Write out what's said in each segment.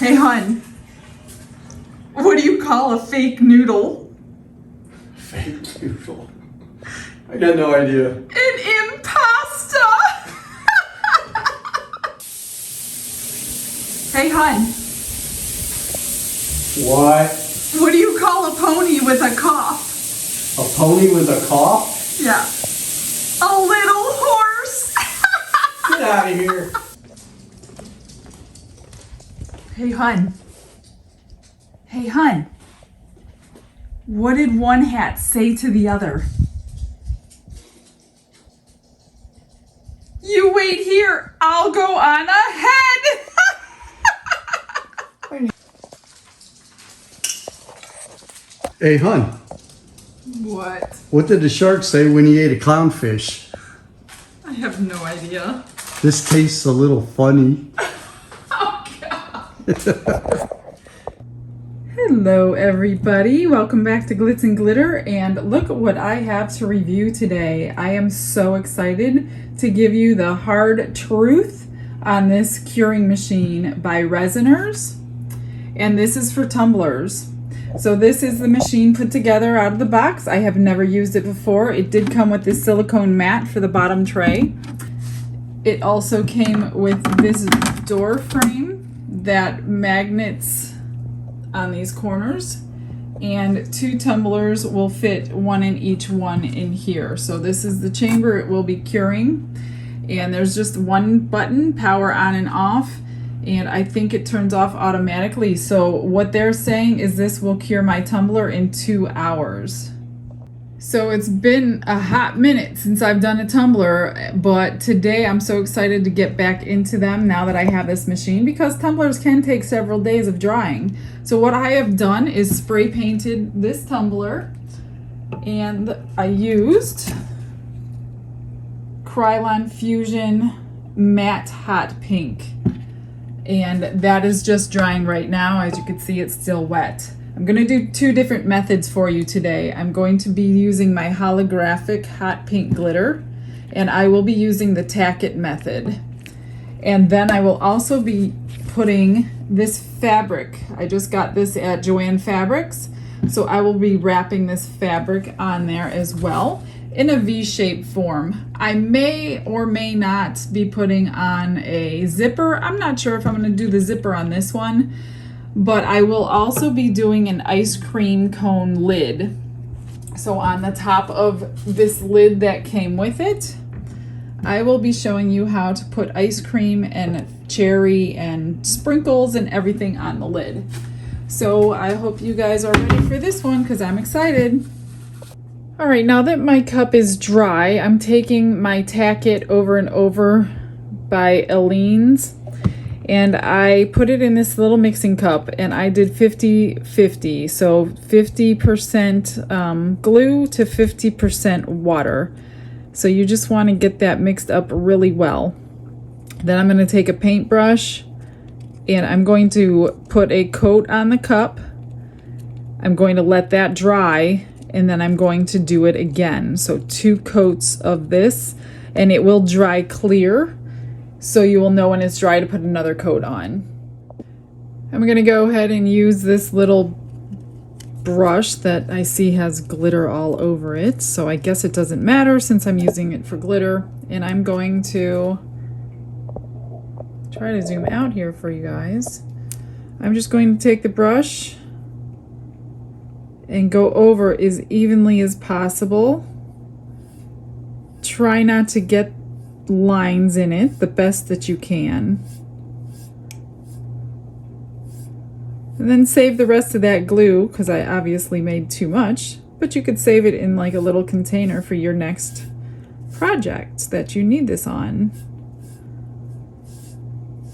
Hey, hon. What do you call a fake noodle? Fake noodle? I got no idea. An impasta! Hey, hon. What? What do you call a pony with a cough? A pony with a cough? Yeah. A little horse. Get out of here. Hey, hun. Hey, hun. What did one hat say to the other? You wait here. I'll go on ahead. Hey, hun. What? What did the shark say when he ate a clownfish? I have no idea. This tastes a little funny. Oh, God. Hello, everybody. Welcome back to Glitz and Glitter. And look at what I have to review today. I am so excited to give you the hard truth on this curing machine by Resiners. And this is for tumblers. So this is the machine put together out of the box. I have never used it before. It did come with this silicone mat for the bottom tray. It also came with this door frame that magnets on these corners, and 2 tumblers will fit one in each one in here. So this is the chamber it will be curing, and there's just one button, power on and off, and I think it turns off automatically. So what they're saying is this will cure my tumbler in 2 hours. So it's been a hot minute since I've done a tumbler, but today I'm so excited to get back into them now that I have this machine, because tumblers can take several days of drying. So what I have done is spray painted this tumbler, and I used Krylon Fusion Matte Hot Pink. And that is just drying right now. As you can see, it's still wet. I'm going to do 2 different methods for you today. I'm going to be using my holographic hot pink glitter, and I will be using the Tack It method. And then I will also be putting this fabric. I just got this at Joann Fabrics, so I will be wrapping this fabric on there as well in a V-shaped form. I may or may not be putting on a zipper. I'm not sure if I'm going to do the zipper on this one, but I will also be doing an ice cream cone lid. So on the top of this lid that came with it, I will be showing you how to put ice cream and cherry and sprinkles and everything on the lid. So I hope you guys are ready for this one, because I'm excited. All right, now that my cup is dry, I'm taking my Tack It Over and Over by Aleene's, and I put it in this little mixing cup, and I did 50-50, so 50% glue to 50% water. So you just want to get that mixed up really well. Then I'm going to take a paintbrush, and I'm going to put a coat on the cup. I'm going to let that dry, and then I'm going to do it again. So 2 coats of this, and it will dry clear, so you will know when it's dry to put another coat on. I'm gonna go ahead and use this little brush that I see has glitter all over it, so I guess it doesn't matter since I'm using it for glitter. And I'm going to try to zoom out here for you guys. I'm just going to take the brush and go over as evenly as possible. Try not to get lines in it the best that you can. And then save the rest of that glue, because I obviously made too much, but you could save it in like a little container for your next project that you need this on.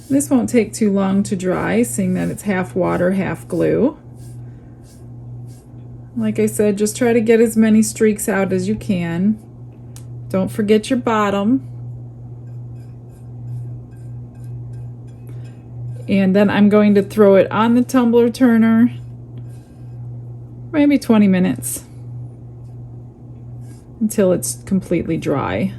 This won't take too long to dry, seeing that it's half water, half glue. Like I said, just try to get as many streaks out as you can. Don't forget your bottom. And then I'm going to throw it on the tumbler turner, maybe 20 minutes, until it's completely dry.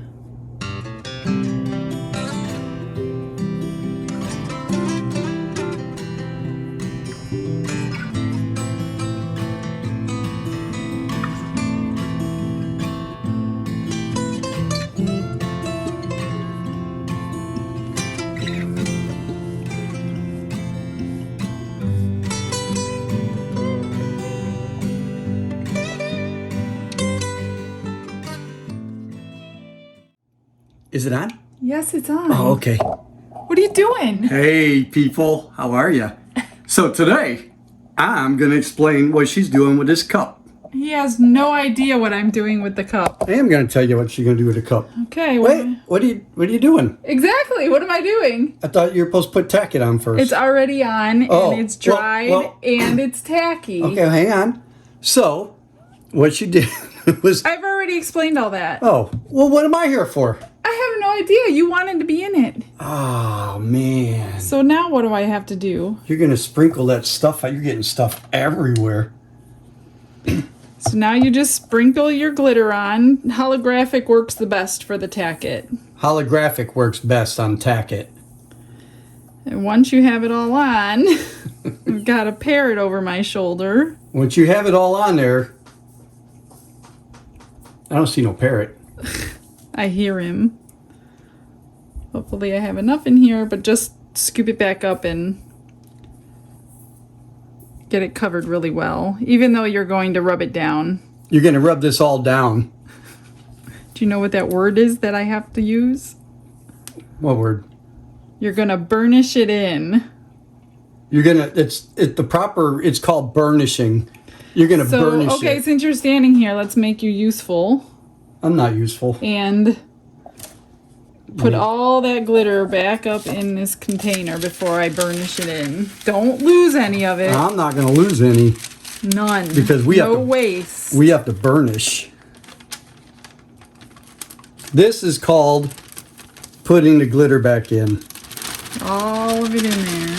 Is it on? Yes, it's on. Oh, okay. What are you doing? Hey, people. How are you? So today, I'm going to explain what she's doing with this cup. He has no idea what I'm doing with the cup. I am going to tell you what she's going to do with the cup. Okay. Wait, what are you doing? Exactly. What am I doing? I thought you were supposed to put tack it on first. It's already on, and it's dried, and it's tacky. Okay, hang on. So, what she did was... I've already explained all that. Oh, well, what am I here for? I have no idea. You wanted to be in it. Oh, man. So now what do I have to do? You're going to sprinkle that stuff out. You're getting stuff everywhere. So now you just sprinkle your glitter on. Holographic works the best for the Tack It. Holographic works best on tack it. And once you have it all on, I've got a parrot over my shoulder. Once you have it all on there, I don't see no parrot. I hear him. Hopefully I have enough in here, but just scoop it back up and get it covered really well, even though you're going to rub it down. You're going to rub this all down. Do you know what that word is that I have to use? What word? You're going to burnish it in. You're going to, it's called burnishing. You're going to burnish it. Okay, since you're standing here, let's make you useful. I'm not useful. And put all that glitter back up in this container before I burnish it in. Don't lose any of it. I'm not going to lose any. None. Because we have to waste. We have to burnish. This is called putting the glitter back in. All of it in there.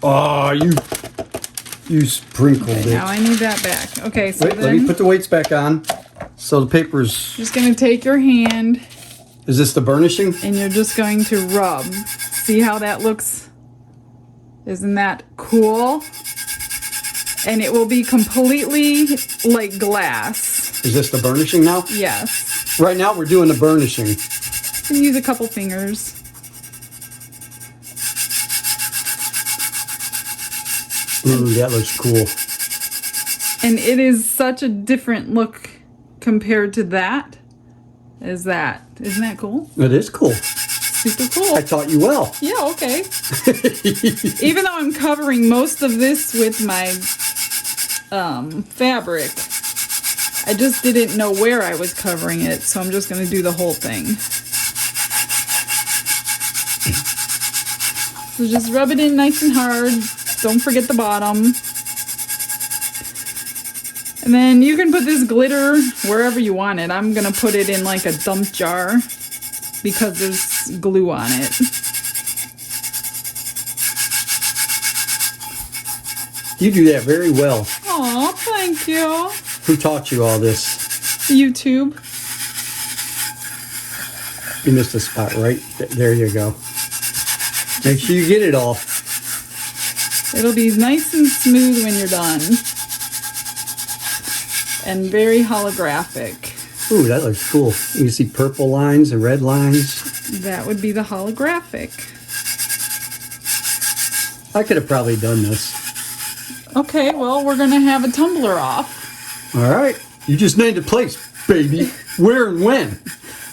Oh, you sprinkled it. Now I need that back. Okay, so Wait, let me put the weights back on. So the paper's... Just going to take your hand. Is this the burnishing? And you're just going to rub. See how that looks? Isn't that cool? And it will be completely like glass. Is this the burnishing now? Yes. Right now we're doing the burnishing. You can use a couple fingers. Ooh, that looks cool. And it is such a different look compared to that. Isn't that cool? It is cool. Super cool. I taught you well. Yeah, okay. Even though I'm covering most of this with my fabric, I just didn't know where I was covering it, so I'm just going to do the whole thing. So just rub it in nice and hard. Don't forget the bottom. And then you can put this glitter wherever you want it. I'm going to put it in like a dump jar because there's glue on it. You do that very well. Aw, thank you. Who taught you all this? YouTube. You missed a spot, right? There you go. Make sure you get it all. It'll be nice and smooth when you're done. And very holographic. Ooh, that looks cool. You can see purple lines and red lines. That would be the holographic. I could have probably done this. Okay, well, we're going to have a tumbler off. All right. You just named a place, baby. Where and when?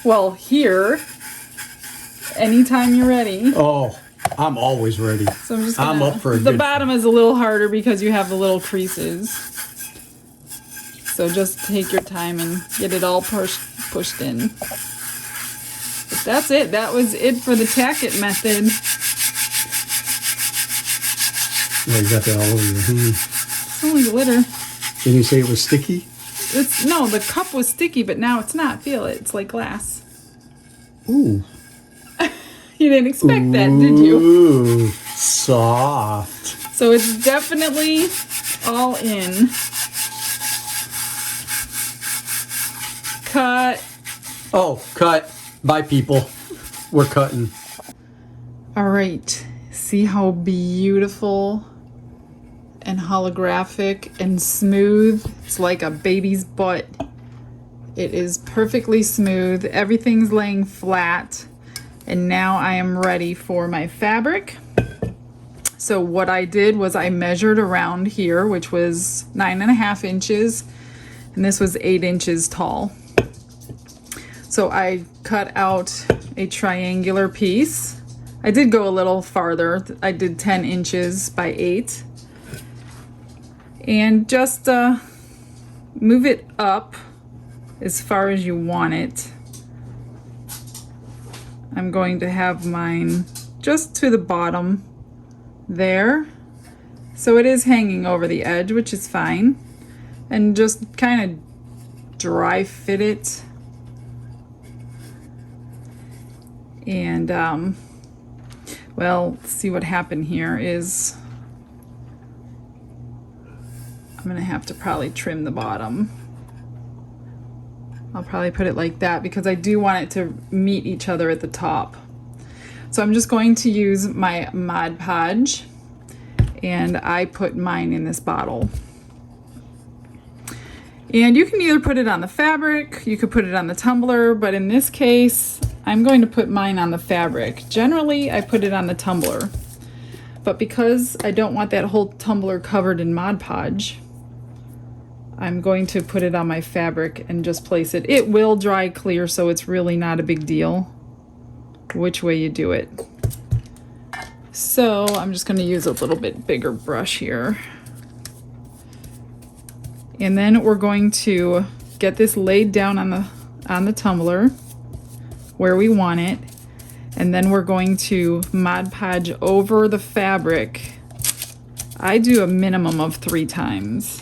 Well, here. Anytime you're ready. Oh, I'm always ready. So I'm just gonna, I'm up for a the good... bottom is a little harder because you have the little creases. So just take your time and get it all pushed in. But that's it. That was it for the Tack It method. Yeah, you got that all over your hand. It's only glitter. Didn't you say it was sticky? No, the cup was sticky, but now it's not. Feel it. It's like glass. Ooh. You didn't expect that, did you? Ooh, soft. So it's definitely all in. Cut. Oh, cut. Bye, people. We're cutting. All right. See how beautiful and holographic and smooth? It's like a baby's butt. It is perfectly smooth. Everything's laying flat. And now I am ready for my fabric. So what I did was I measured around here, which was 9.5 inches, and this was 8 inches tall. So I cut out a triangular piece. I did go a little farther. I did 10 inches by 8. And just move it up as far as you want it. I'm going to have mine just to the bottom there. So it is hanging over the edge, which is fine. And just kind of dry fit it. And well, see what happened here is I'm gonna have to probably trim the bottom. I'll probably put it like that because I do want it to meet each other at the top. So I'm just going to use my Mod Podge, and I put mine in this bottle. And you can either put it on the fabric, you could put it on the tumbler, but in this case, I'm going to put mine on the fabric. Generally, I put it on the tumbler, but because I don't want that whole tumbler covered in Mod Podge, I'm going to put it on my fabric and just place it. It will dry clear, so it's really not a big deal which way you do it. So I'm just going to use a little bit bigger brush here. And then we're going to get this laid down on the tumbler where we want it. And then we're going to Mod Podge over the fabric. I do a minimum of 3 times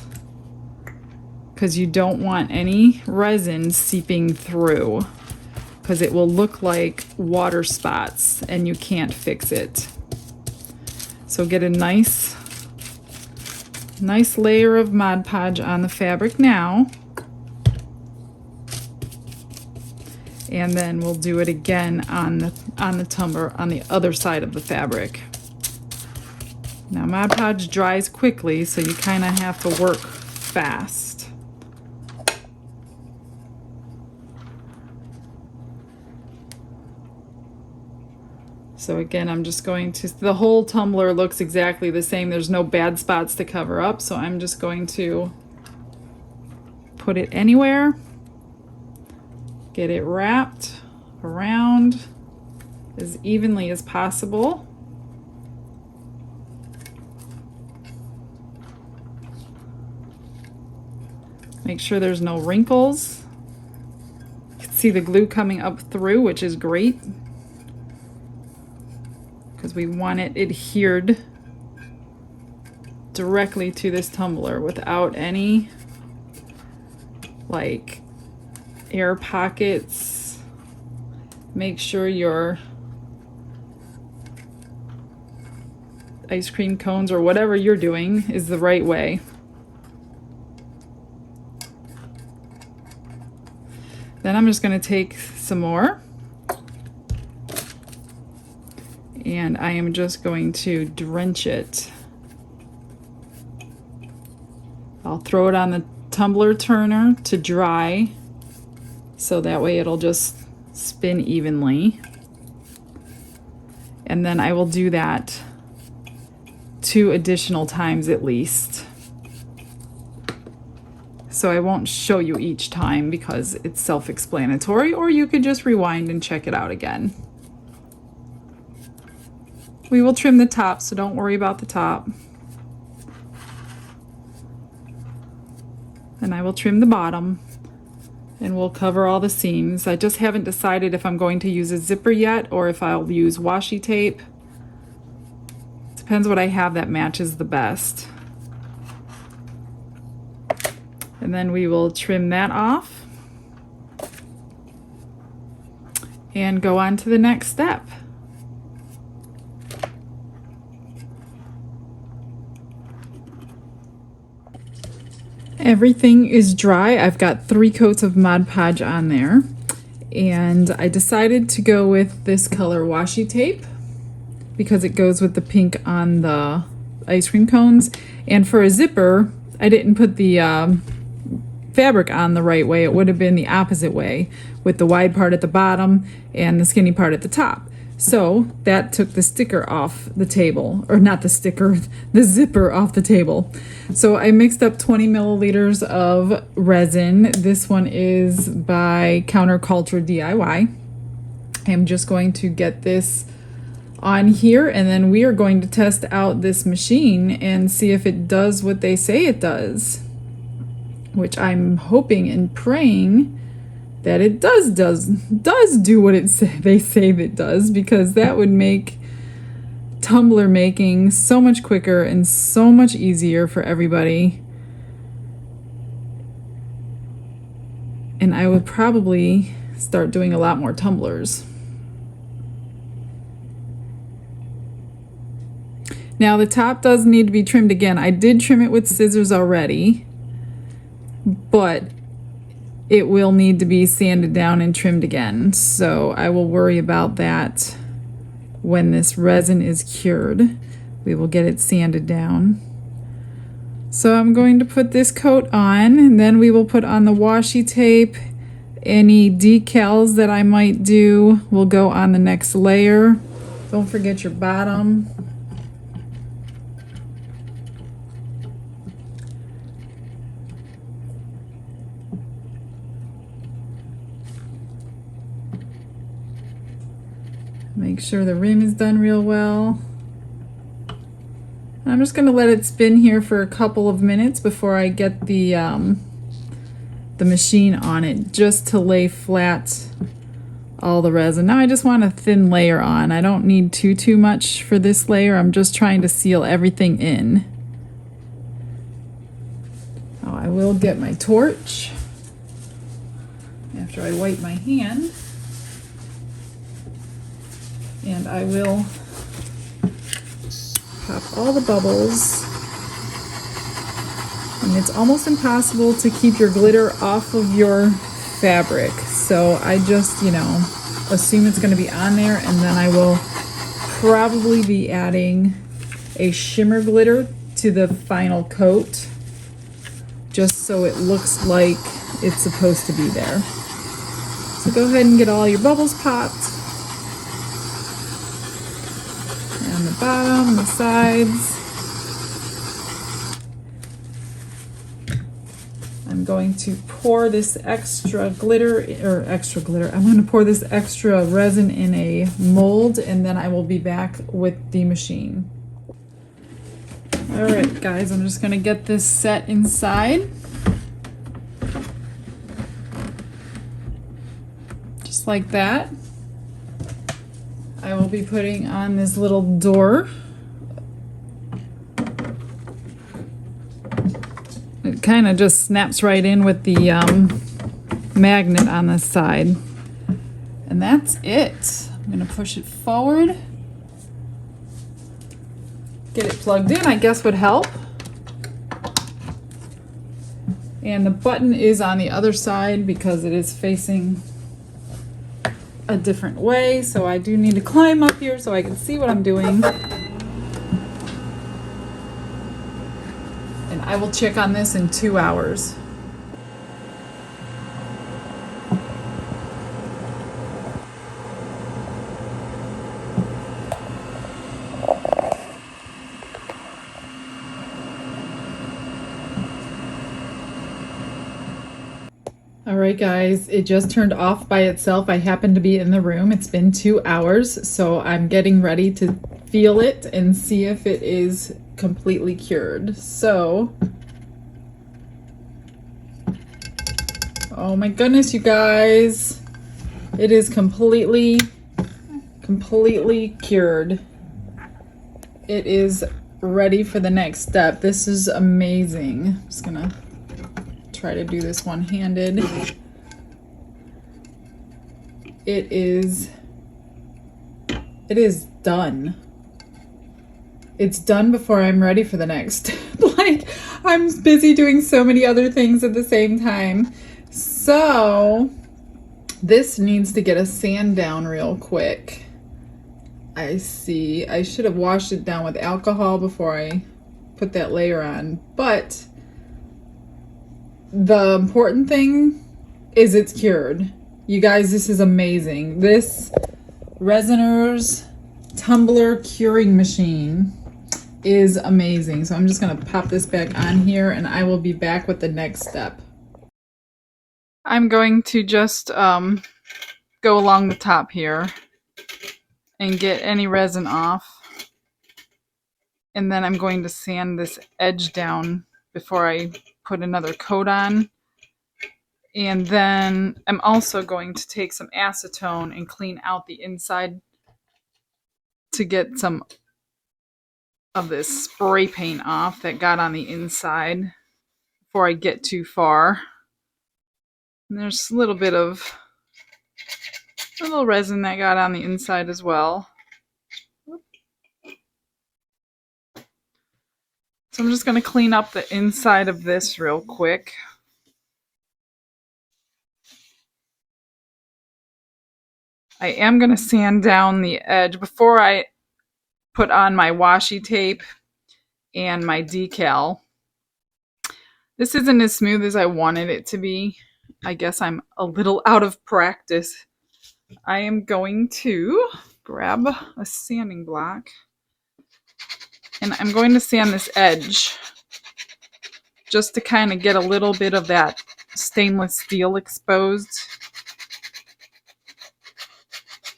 because you don't want any resin seeping through, because it will look like water spots and you can't fix it. So get a nice layer of Mod Podge on the fabric now. And then we'll do it again on the tumbler on the other side of the fabric. Now Mod Podge dries quickly, so you kind of have to work fast. So again, I'm just going to, the whole tumbler looks exactly the same. There's no bad spots to cover up, so I'm just going to put it anywhere. Get it wrapped around as evenly as possible. Make sure there's no wrinkles. You can see the glue coming up through, which is great, because we want it adhered directly to this tumbler without any like air pockets. Make sure your ice cream cones or whatever you're doing is the right way. Then I'm just going to take some more, and I am just going to drench it. I'll throw it on the tumbler turner to dry, so that way it'll just spin evenly. And then I will do that 2 additional times at least. So I won't show you each time because it's self-explanatory, or you could just rewind and check it out again. We will trim the top, so don't worry about the top. And I will trim the bottom, and we'll cover all the seams. I just haven't decided if I'm going to use a zipper yet or if I'll use washi tape. Depends what I have that matches the best. And then we will trim that off and go on to the next step. Everything is dry. I've got 3 coats of Mod Podge on there, and I decided to go with this color washi tape because it goes with the pink on the ice cream cones. And for a zipper, I didn't put the fabric on the right way. It would have been the opposite way, with the wide part at the bottom and the skinny part at the top. So that took the sticker off the table, or not the sticker, the zipper off the table. So I mixed up 20 milliliters of resin. This one is by Counterculture DIY. I'm just going to get this on here, and then we are going to test out this machine and see if it does what they say it does, which I'm hoping and praying that it does do what they say it does, because that would make tumbler making so much quicker and so much easier for everybody. And I would probably start doing a lot more tumblers. Now the top does need to be trimmed again. I did trim it with scissors already, but it will need to be sanded down and trimmed again. So I will worry about that when this resin is cured. We will get it sanded down. So I'm going to put this coat on, and then we will put on the washi tape. Any decals that I might do will go on the next layer. Don't forget your bottom. Make sure the rim is done real well. I'm just going to let it spin here for a couple of minutes before I get the machine on it, just to lay flat all the resin. Now I just want a thin layer on. I don't need too much for this layer. I'm just trying to seal everything in. Oh, I will get my torch after I wipe my hand. And I will pop all the bubbles. And it's almost impossible to keep your glitter off of your fabric. So I just, assume it's going to be on there, and then I will probably be adding a shimmer glitter to the final coat, just so it looks like it's supposed to be there. So go ahead and get all your bubbles popped. On the bottom, the sides. I'm going to pour this extra glitter. I'm going to pour this extra resin in a mold, and then I will be back with the machine. All right, guys, I'm just going to get this set inside. Just like that. I will be putting on this little door. It kind of just snaps right in with the magnet on the side. And that's it. I'm going to push it forward. Get it plugged in, I guess would help. And the button is on the other side because it is facing a different way, so I do need to climb up here so I can see what I'm doing. And I will check on this in 2 hours. All right, guys, it just turned off by itself. I happened to be in the room. It's been 2 hours, so I'm getting ready to feel it and see if it is completely cured. So, oh my goodness, you guys, it is completely cured. It is ready for the next step. This is amazing. I'm just gonna try to do this one-handed. It is done. It's done before I'm ready for the next. Like, I'm busy doing so many other things at the same time. So this needs to get a sand down real quick. I see. I should have washed it down with alcohol before I put that layer on, but the important thing is it's cured. You guys, this is amazing. This Resiners Tumbler curing machine is amazing. So I'm just going to pop this back on here and I will be back with the next step. I'm going to just go along the top here and get any resin off. And then I'm going to sand this edge down before I put another coat on. And then I'm also going to take some acetone and clean out the inside to get some of this spray paint off that got on the inside before I get too far. And there's a little bit of a little resin that got on the inside as well. So I'm just going to clean up the inside of this real quick. I am going to sand down the edge before I put on my washi tape and my decal. This isn't as smooth as I wanted it to be. I guess I'm a little out of practice. I am going to grab a sanding block and I'm going to sand this edge just to kind of get a little bit of that stainless steel exposed.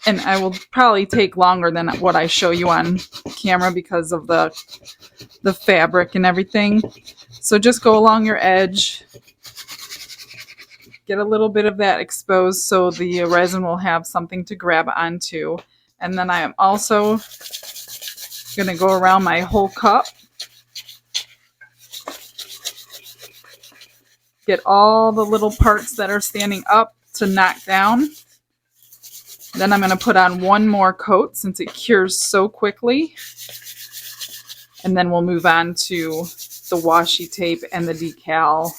And I will probably take longer than what I show you on camera because of the fabric and everything. So just go along your edge, get a little bit of that exposed so the resin will have something to grab onto. And then I am also going to go around my whole cup, get all the little parts that are standing up to knock down. Then I'm going to put on one more coat since it cures so quickly. And then we'll move on to the washi tape and the decal.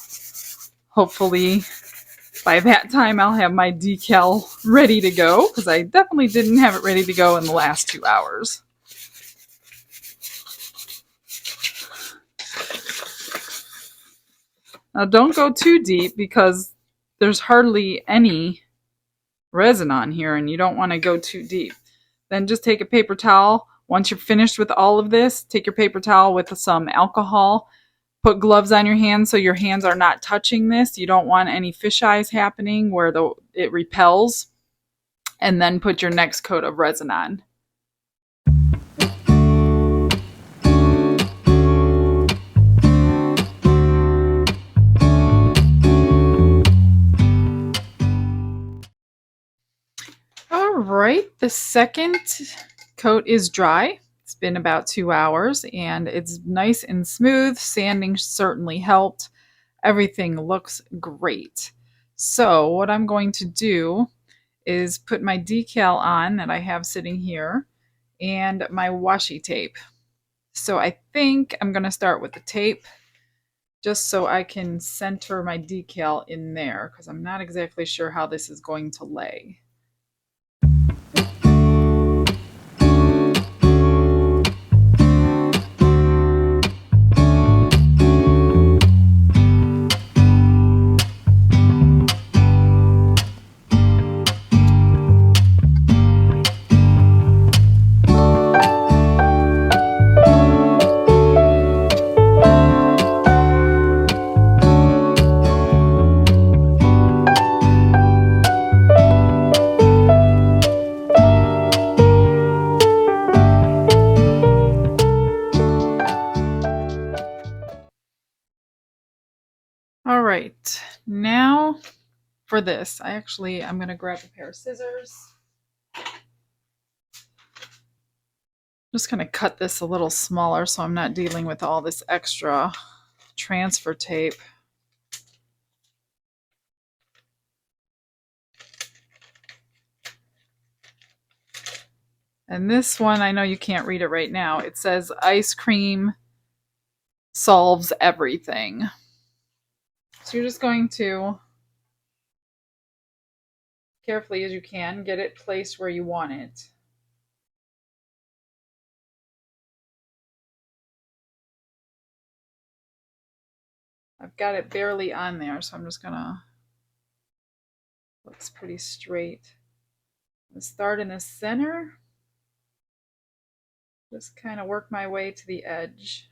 Hopefully by that time I'll have my decal ready to go because I definitely didn't have it ready to go in the last 2 hours. Now don't go too deep because there's hardly any resin on here and you don't want to go too deep. Then just take a paper towel. Once you're finished with all of this, take your paper towel with some alcohol, put gloves on your hands so your hands are not touching this. You don't want any fish eyes happening where it repels. And then put your next coat of resin on. All right, the second coat is dry. It's been about 2 hours and it's nice and smooth. Sanding certainly helped. Everything looks great. So what I'm going to do is put my decal on that I have sitting here and my washi tape. So I think I'm going to start with the tape just so I can center my decal in there because I'm not exactly sure how this is going to lay. All right, now for this, I'm going to grab a pair of scissors. Just going to cut this a little smaller so I'm not dealing with all this extra transfer tape. And this one, I know you can't read it right now. It says ice cream solves everything. So you're just going to, carefully as you can, get it placed where you want it. I've got it barely on there, so I'm just gonna, looks pretty straight. Let's start in the center. Just kind of work my way to the edge.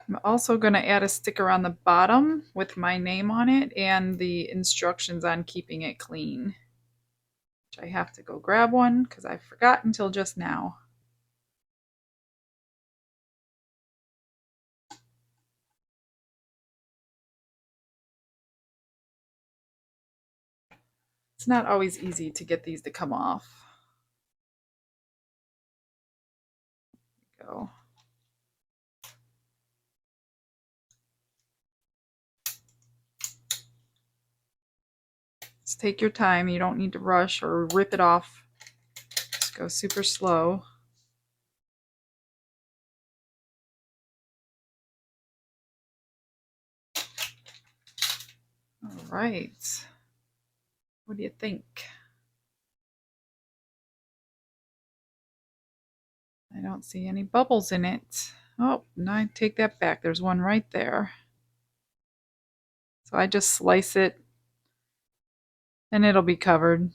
I'm also going to add a sticker on the bottom with my name on it and the instructions on keeping it clean. Which I have to go grab one because I forgot until just now. It's not always easy to get these to come off. There we go. Just take your time. You don't need to rush or rip it off. Just go super slow. All right. What do you think? I don't see any bubbles in it. Oh, no, I take that back. There's one right there. So I just slice it and it'll be covered.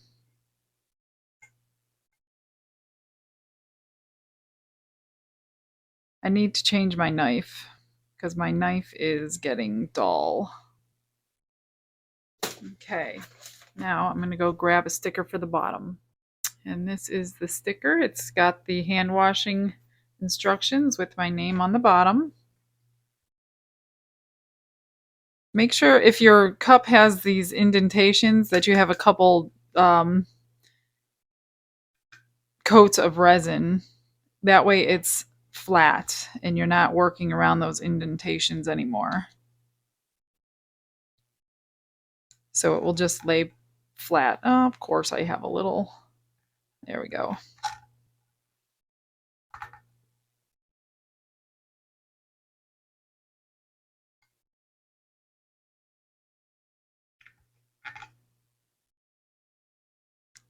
I need to change my knife because my knife is getting dull. Okay, now I'm going to go grab a sticker for the bottom. And this is the sticker. It's got the hand washing instructions with my name on the bottom. Make sure if your cup has these indentations that you have a couple coats of resin. That way it's flat and you're not working around those indentations anymore. So it will just lay flat. Oh, of course I have a little. There we go.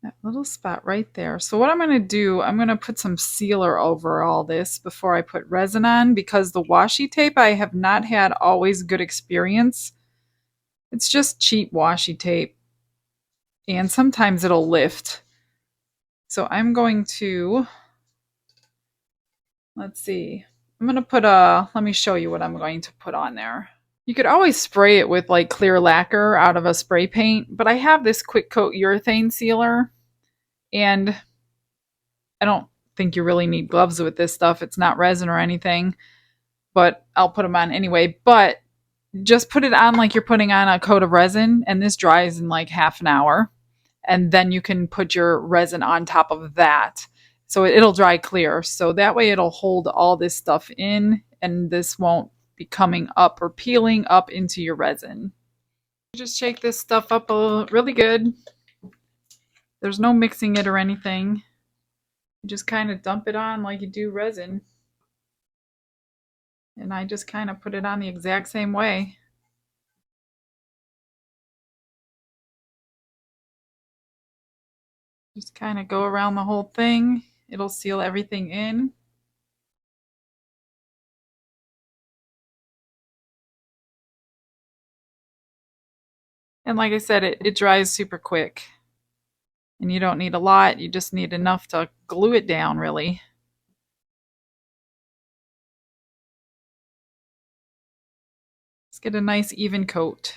That little spot right there. So what I'm going to do, I'm going to put some sealer over all this before I put resin on, because the washi tape I have not had always good experience. It's just cheap washi tape and sometimes it'll lift. So I'm going to, let's see, I'm going to put let me show you what I'm going to put on there. You could always spray it with like clear lacquer out of a spray paint, but I have this quick coat urethane sealer. And I don't think you really need gloves with this stuff. It's not resin or anything, but I'll put them on anyway. But just put it on like you're putting on a coat of resin, and this dries in like half an hour. And then you can put your resin on top of that. So it'll dry clear. So that way it'll hold all this stuff in, and this won't be coming up or peeling up into your resin. Just shake this stuff up really good. There's no mixing it or anything. You just kind of dump it on like you do resin. And I just kind of put it on the exact same way. Just kind of go around the whole thing. It'll seal everything in. And like I said, it dries super quick. And you don't need a lot, you just need enough to glue it down, really. Let's get a nice even coat.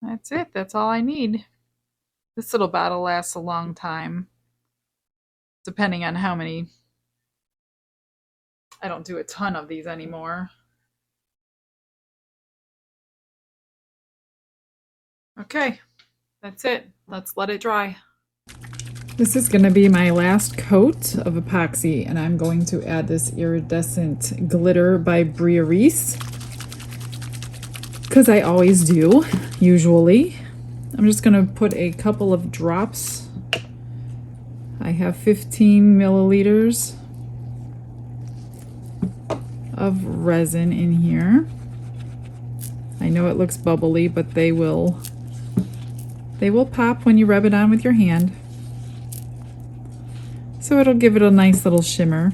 That's it, that's all I need. This little bottle lasts a long time, depending on how many. I don't do a ton of these anymore. Okay, that's it. Let's let it dry. This is going to be my last coat of epoxy, and I'm going to add this iridescent glitter by Resin, because I always do, usually. I'm just going to put a couple of drops. I have 15 milliliters of resin in here. I know it looks bubbly, but they will pop when you rub it on with your hand. So it'll give it a nice little shimmer.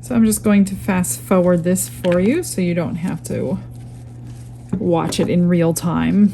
So I'm just going to fast forward this for you so you don't have to watch it in real time.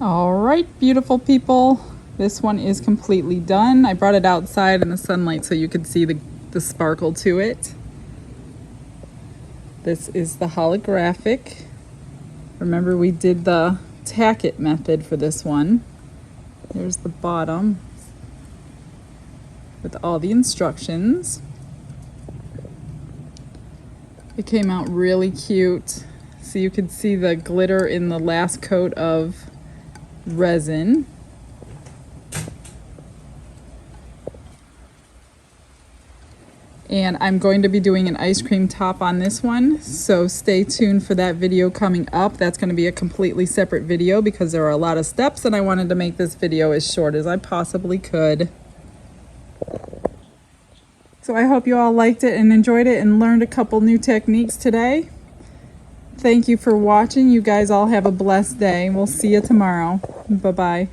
All right, beautiful people. This one is completely done. I brought it outside in the sunlight so you could see the sparkle to it. This is the holographic. Remember, we did the tack it method for this one. There's the bottom with all the instructions. It came out really cute. So you could see the glitter in the last coat of resin. And I'm going to be doing an ice cream top on this one, so stay tuned for that video coming up. That's going to be a completely separate video because there are a lot of steps and I wanted to make this video as short as I possibly could. So I hope you all liked it and enjoyed it and learned a couple new techniques today. Thank you for watching. You guys all have a blessed day. We'll see you tomorrow. Bye-bye.